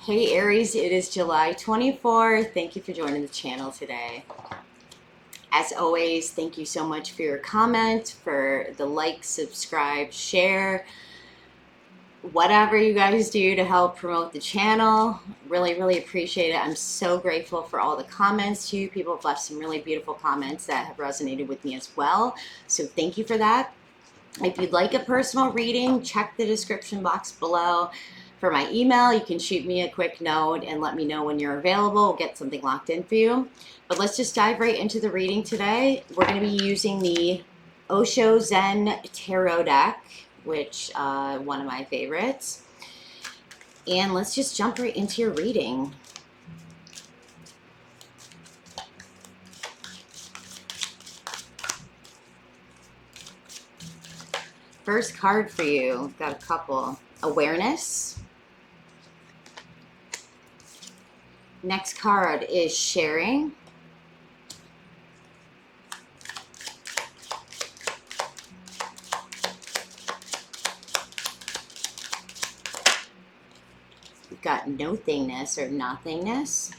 Hey Aries, it is July 24th. Thank you for joining the channel today. As always, thank you so much for your comment, for the like, subscribe, share, whatever you guys do to help promote the channel. Really appreciate it. I'm so grateful for all the comments too. People have left some really beautiful comments that have resonated with me as well. So thank you for that. If you'd like a personal reading, check the description box below for my email. You can shoot me a quick note and let me know when you're available. We'll get something locked in for you. But let's just dive right into the reading today. We're going to be using the Osho Zen Tarot deck, which one of my favorites. And let's just jump right into your reading. First card for you, got a couple. Awareness. Next card is sharing. We've got nothingness or nothingness.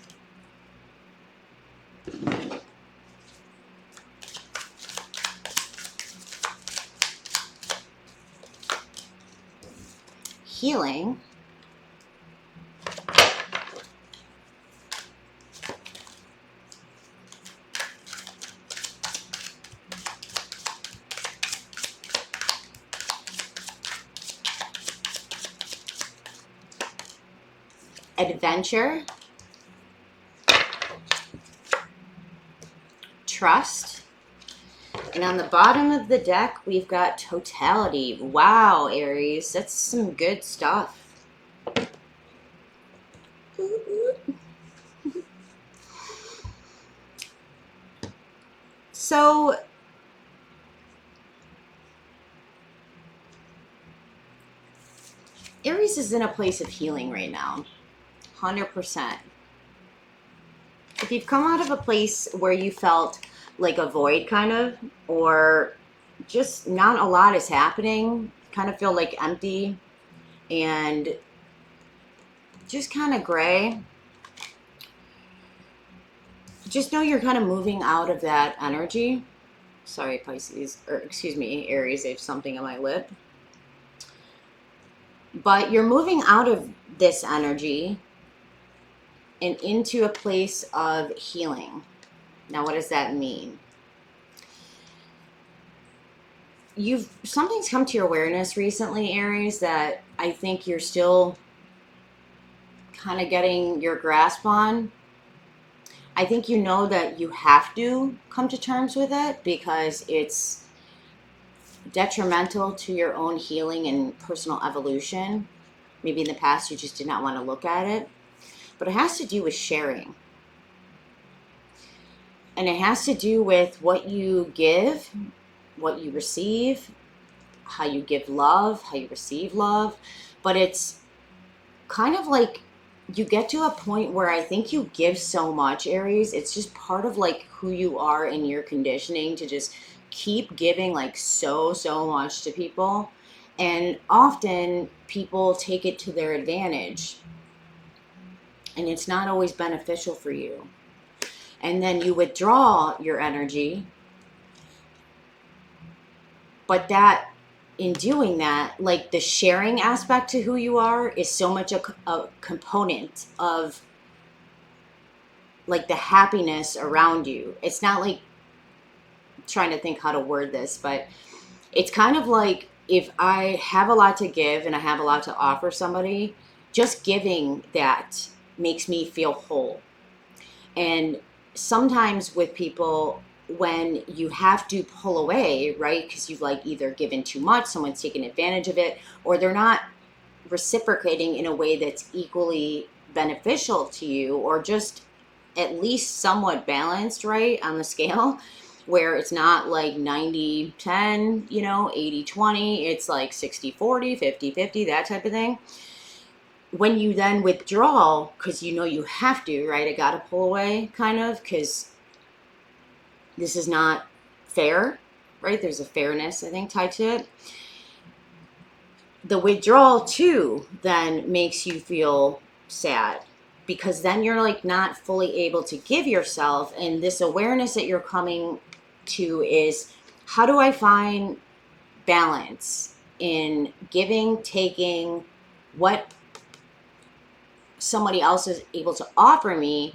Healing. Adventure. Trust. And on the bottom of the deck, we've got totality. Wow, Aries, that's some good stuff. So, Aries is in a place of healing right now. 100%. If you've come out of a place where you felt like a void kind of, or just not a lot is happening, kind of feel like empty and just kind of gray, just know you're kind of moving out of that energy. Sorry, Pisces, or excuse me, Aries, I have something on my lip. But you're moving out of this energy and into a place of healing. Now, what does that mean? Something's come to your awareness recently, Aries, that I think you're still kind of getting your grasp on. I think you know that you have to come to terms with it because it's detrimental to your own healing and personal evolution. Maybe in the past you just did not want to look at it. But it has to do with sharing. And it has to do with what you give, what you receive, how you give love, how you receive love. But it's kind of like you get to a point where I think you give so much, Aries. It's just part of like who you are in your conditioning to just keep giving like so much to people. And often people take it to their advantage. And it's not always beneficial for you. And then you withdraw your energy. But that, in doing that, like the sharing aspect to who you are is so much a component of like the happiness around you. It's not like, I'm trying to think how to word this, but it's kind of like if I have a lot to give and I have a lot to offer somebody, just giving that makes me feel whole. And sometimes with people, when you have to pull away, right, because you've like either given too much, someone's taken advantage of it, or they're not reciprocating in a way that's equally beneficial to you, or just at least somewhat balanced, right, on the scale, where it's not like 90-10, 80-20, it's like 60-40, 50-50, that type of thing. When you then withdraw, because you know you have to, right? I got to pull away, kind of, because this is not fair, right? There's a fairness, I think, tied to it. The withdrawal, too, then makes you feel sad, because then you're like not fully able to give yourself. And this awareness that you're coming to is, how do I find balance in giving, taking what somebody else is able to offer me,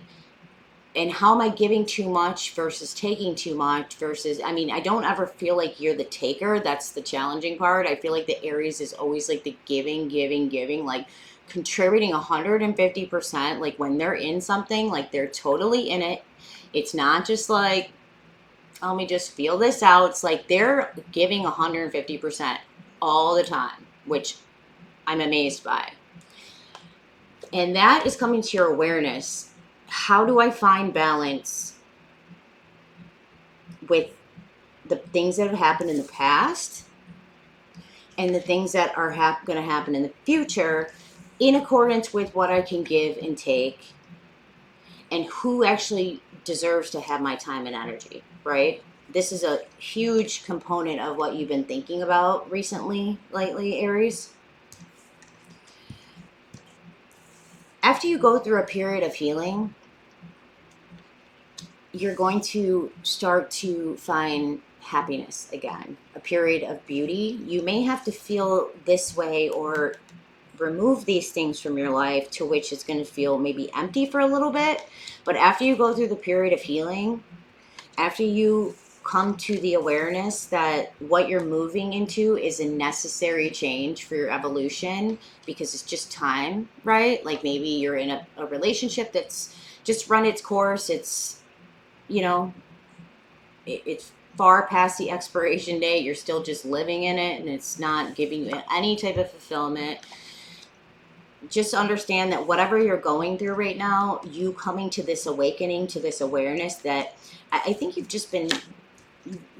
and how am I giving too much versus taking too much versus, I mean, I don't ever feel like you're the taker. That's the challenging part. I feel like the Aries is always like the giving, giving, giving, like contributing 150%. Like when they're in something, like they're totally in it. It's not just like, let me just feel this out. It's like they're giving 150% all the time, which I'm amazed by. And that is coming to your awareness. How do I find balance with the things that have happened in the past and the things that are going to happen in the future, in accordance with what I can give and take, and who actually deserves to have my time and energy, right? This is a huge component of what you've been thinking about recently, lately, Aries. After you go through a period of healing, you're going to start to find happiness again, a period of beauty. You may have to feel this way or remove these things from your life, to which it's going to feel maybe empty for a little bit. But after you go through the period of healing, after you come to the awareness that what you're moving into is a necessary change for your evolution, because it's just time, right? Like maybe you're in a relationship that's just run its course. It's, you know, it's far past the expiration date. You're still just living in it, and it's not giving you any type of fulfillment. Just understand that whatever you're going through right now, you coming to this awakening, to this awareness that I think you've just been,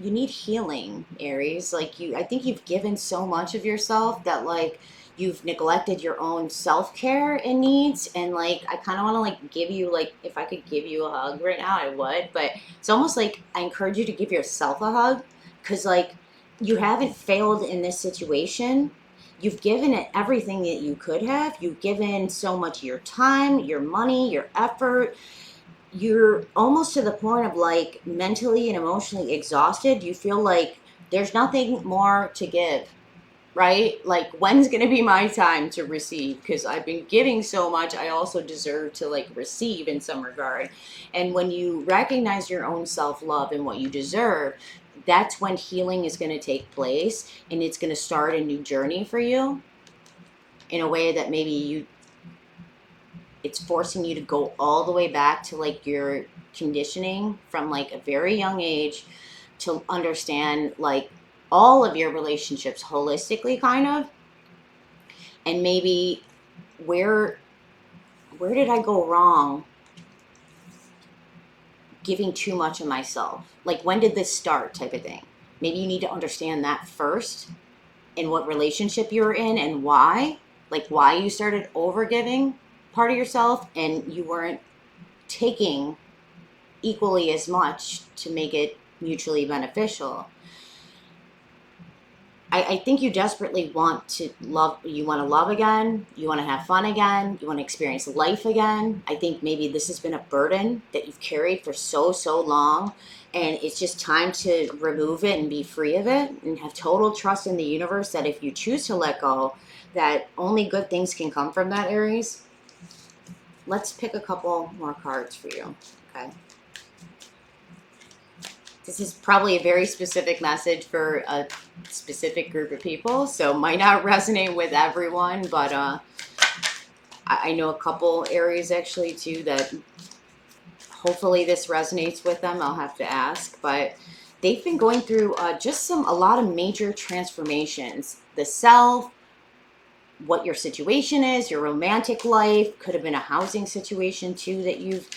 you need healing, Aries. Like I think you've given so much of yourself that like you've neglected your own self-care and needs. And like I kind of want to like give you, like, if I could give you a hug right now, I would. But it's almost like I encourage you to give yourself a hug, because like you haven't failed in this situation. You've given it everything that you could have. You've given so much of your time, your money, your effort. You're almost to the point of like mentally and emotionally exhausted. You feel like there's nothing more to give, right? Like, when's going to be my time to receive? Because I've been giving so much, I also deserve to like receive in some regard. And when you recognize your own self-love and what you deserve, that's when healing is going to take place, and it's going to start a new journey for you in a way that maybe it's forcing you to go all the way back to like your conditioning from like a very young age, to understand like all of your relationships holistically, kind of. And maybe where did I go wrong giving too much of myself? Like, when did this start, type of thing. Maybe you need to understand that first, in what relationship you were in and why, like why you started over giving part of yourself and you weren't taking equally as much to make it mutually beneficial. I think you desperately want to love. You want to love again. You want to have fun again. You want to experience life again. I think maybe this has been a burden that you've carried for so long, and it's just time to remove it and be free of it, and have total trust in the universe that if you choose to let go, that only good things can come from that, Aries. Let's pick a couple more cards for you, okay? This is probably a very specific message for a specific group of people, so might not resonate with everyone, but I know a couple Aries actually too that hopefully this resonates with them. I'll have to ask, but they've been going through just a lot of major transformations. The self, what your situation is, your romantic life, could have been a housing situation too that you've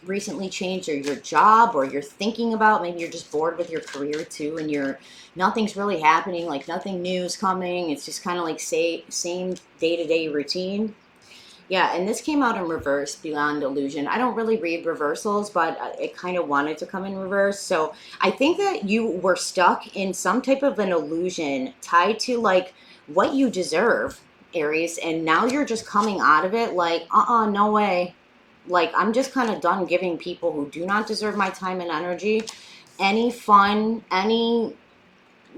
recently changed, or your job, or you're thinking about, maybe you're just bored with your career too, and nothing's really happening, like nothing new is coming. It's just kind of like same day-to-day routine. Yeah, and this came out in reverse, beyond illusion. I don't really read reversals, but it kind of wanted to come in reverse. So I think that you were stuck in some type of an illusion tied to like what you deserve, Aries, and now you're just coming out of it like, no way. Like, I'm just kind of done giving people who do not deserve my time and energy any fun, any,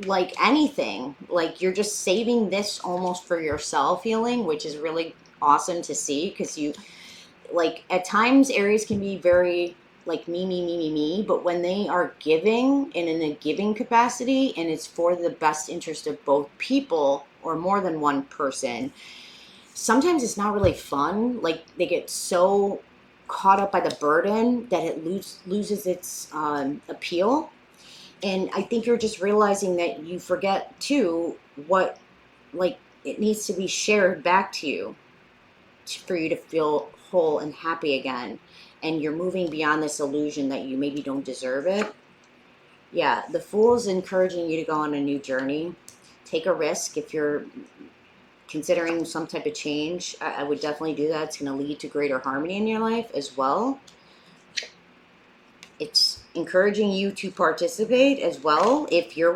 like, anything. Like, you're just saving this almost for yourself healing, which is really awesome to see, because you, like, at times Aries can be very like me, but when they are giving and in a giving capacity and it's for the best interest of both people or more than one person, sometimes it's not really fun. Like, they get so caught up by the burden that it loses its appeal. And I think you're just realizing that you forget too what, like, it needs to be shared back to you for you to feel whole and happy again. And you're moving beyond this illusion that you maybe don't deserve it. Yeah, the Fool is encouraging you to go on a new journey. Take a risk. If you're considering some type of change, I would definitely do that. It's going to lead to greater harmony in your life as well. It's encouraging you to participate as well. If you're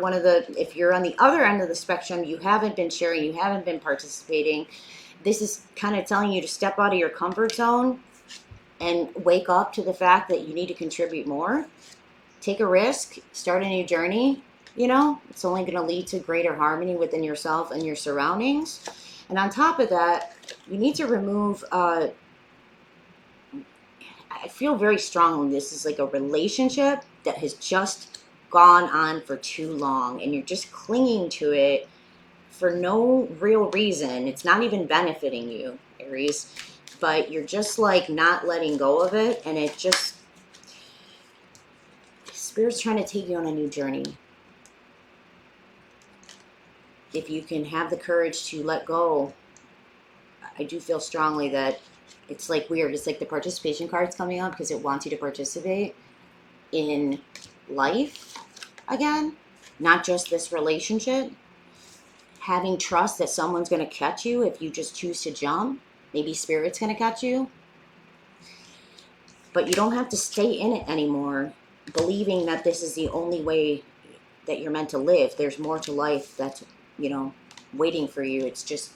if you're on the other end of the spectrum, you haven't been sharing, you haven't been participating, this is kind of telling you to step out of your comfort zone and wake up to the fact that you need to contribute more. Take a risk, start a new journey. It's only going to lead to greater harmony within yourself and your surroundings. And on top of that, you need to remove, I feel very strongly this is like a relationship that has just gone on for too long, and you're just clinging to it for no real reason. It's not even benefiting you, Aries, but you're just like not letting go of it, and it just, Spirit's trying to take you on a new journey. If you can have the courage to let go, I do feel strongly that it's like weird. It's like the participation card's coming up because it wants you to participate in life again, not just this relationship. Having trust that someone's going to catch you if you just choose to jump. Maybe Spirit's going to catch you. But you don't have to stay in it anymore, believing that this is the only way that you're meant to live. There's more to life that's, waiting for you. It's just,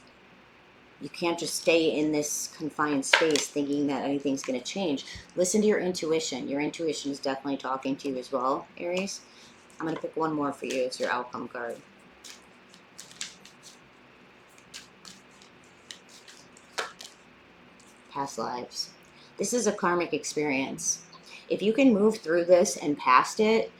you can't just stay in this confined space thinking that anything's going to change. Listen to your intuition. Your intuition is definitely talking to you as well, Aries. I'm going to pick one more for you. It's your outcome card. Past lives. This is a karmic experience. If you can move through this and past it,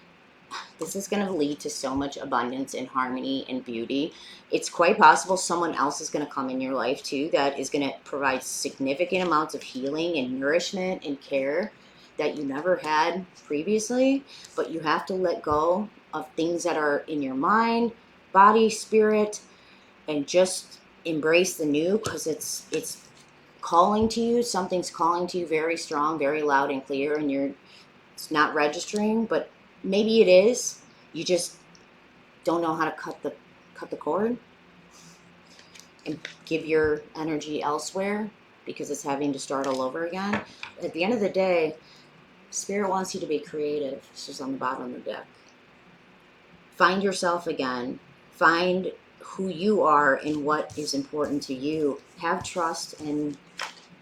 this is going to lead to so much abundance and harmony and beauty. It's quite possible someone else is going to come in your life too that is going to provide significant amounts of healing and nourishment and care that you never had previously. But you have to let go of things that are in your mind, body, spirit, and just embrace the new, because it's calling to you. Something's calling to you very strong, very loud and clear, and it's not registering, but maybe it is. You just don't know how to cut the cord and give your energy elsewhere because it's having to start all over again. At the end of the day, Spirit wants you to be creative. This is on the bottom of the deck. Find yourself again. Find who you are and what is important to you. Have trust and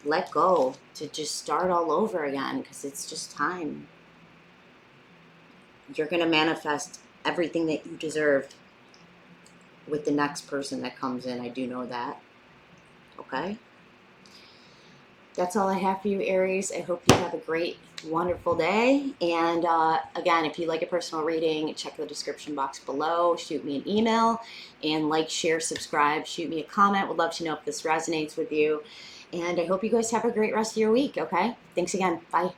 let go to just start all over again, because it's just time. You're going to manifest everything that you deserve with the next person that comes in. I do know that. Okay? That's all I have for you, Aries. I hope you have a great, wonderful day. And again, if you'd like a personal reading, check the description box below. Shoot me an email. And like, share, subscribe. Shoot me a comment. Would love to know if this resonates with you. And I hope you guys have a great rest of your week, okay? Thanks again. Bye.